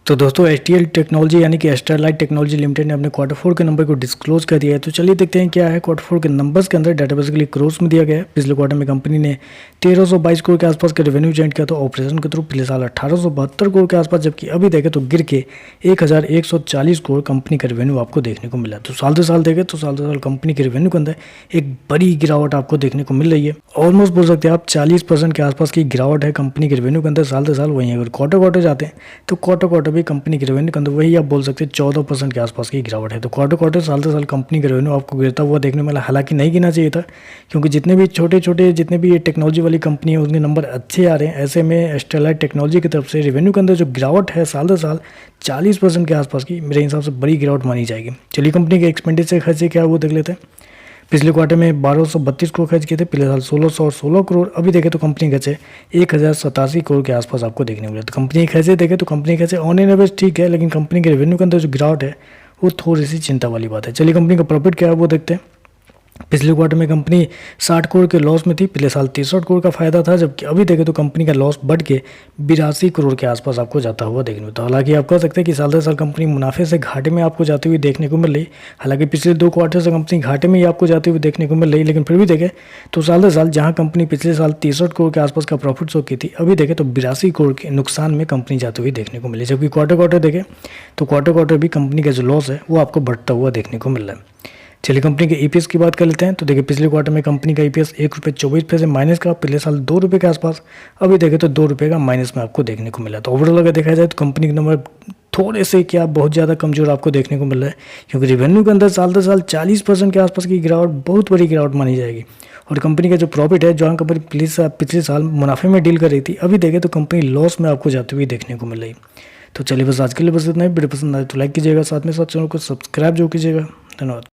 तो दोस्तों एचटीएल टेक्नोलॉजी यानी कि एस्टरलाइट टेक्नोलॉजी लिमिटेड ने अपने क्वार्टर 4 के नंबर को डिस्क्लोज कर दिया है। तो चलिए देखते हैं क्या है क्वार्टर 4 के नंबर्स के अंदर। डाटा बेसिकली क्रोस में दिया गया है। पिछले क्वार्टर में कंपनी ने 1322 करोड़ के आसपास का रेवेन्यू जनरेट किया था ऑपरेशन के थ्रू। पिछले साल 1872 करोड़ के आसपास, जबकि अभी देखें तो गिर के 1140 करोड़ कंपनी का रेवेन्यू आपको देखने को मिला। तो साल से साल देखें तो साल से साल कंपनी के रेवेन्यू के अंदर एक बड़ी गिरावट आपको देखने को मिल रही है। ऑलमोस्ट बोल सकते हैं आप 40% के आसपास की गिरावट है कंपनी के रेवेन्यू के अंदर साल से साल। वहीं अगर क्वार्टर जाते हैं तो क्वार्टर भी कंपनी के रेवेन्यू के अंदर वही आप बोल सकते हैं 14% के आसपास की गिरावट है। तो क्वार्टर साल से साल कंपनी का रेवेन्यू आपको गिरता हुआ देखने मिला। हालांकि नहीं गिरना चाहिए था, क्योंकि जितने भी छोटे जितने भी ये टेक्नोलॉजी वाली कंपनी है उनके नंबर अच्छे आ रहे हैं। ऐसे में एस्टरलाइट टेक्नोलॉजी की तरफ से रेवेन्यू के अंदर जो गिरावट है साल से साल 40% के आसपास की, मेरे हिसाब से बड़ी गिरावट मानी जाएगी। चलिए कंपनी के एक्सपेंडिचर खर्चे क्या है वो देख लेते हैं। पिछले क्वार्टर में 1232 करोड़ खर्च किए थे, पिछले साल 1616 करोड़। अभी देखें तो कंपनी खर्चे 1087 करोड़ के आसपास आपको देखने को मिले। तो कंपनी के खर्चे देखें तो कंपनी के खर्चे ऑन एन एवरेज ठीक है, लेकिन कंपनी के रेवेन्यू के अंदर जो गिरावट है वो थोड़ी सी चिंता वाली बात है। चलिए कंपनी का प्रॉफिट क्या है वो देखते हैं। पिछले क्वार्टर में कंपनी 60 करोड़ के लॉस में थी, पिछले साल 63 करोड़ का फायदा था, जबकि अभी देखें तो कंपनी का लॉस बढ़ के 82 करोड़ के आसपास आपको जाता हुआ देखने को। तो हालांकि आप कह सकते हैं कि साल दर साल कंपनी मुनाफे से घाटे में आपको जाती हुई देखने को मिल रही। हालांकि पिछले 2 क्वार्टर से कंपनी घाटे में ही आपको जाती हुई देखने को मिल रही, लेकिन फिर भी देखें तो साल दर साल जहाँ कंपनी पिछले साल 63 करोड़ के आसपास का प्रॉफिट शो की थी, अभी देखें तो 82 करोड़ के नुकसान में कंपनी जाती हुई देखने को मिली। जबकि क्वार्टर देखें तो क्वार्टर भी कंपनी का जो लॉस है वो आपको बढ़ता हुआ देखने को मिल रहा है। चलिए कंपनी के ईपीएस की बात कर लेते हैं। तो देखिए पिछले क्वार्टर में कंपनी का ईपीएस ₹1.24 माइनस का, पिछले साल ₹2 के आसपास, अभी देखें तो ₹2 का माइनस में आपको देखने को मिला। तो ओवरऑल अगर देखा जाए तो कंपनी के नंबर थोड़े से क्या बहुत ज़्यादा कमजोर आपको देखने को मिल रहा है, क्योंकि रेवेन्यू के अंदर साल दर साल 40% के आसपास की गिरावट बहुत बड़ी गिरावट मानी जाएगी। और कंपनी का जो प्रॉफिट है, जो कंपनी पिछले साल मुनाफे में डील कर रही थी, अभी देखें तो कंपनी लॉस में आपको जाती हुई देखने को मिल रही। तो चलिए बस आज के लिए बस इतना ही। वीडियो पसंद आए तो लाइक कीजिएगा, साथ में साथ चैनल को सब्सक्राइब जो कीजिएगा। धन्यवाद।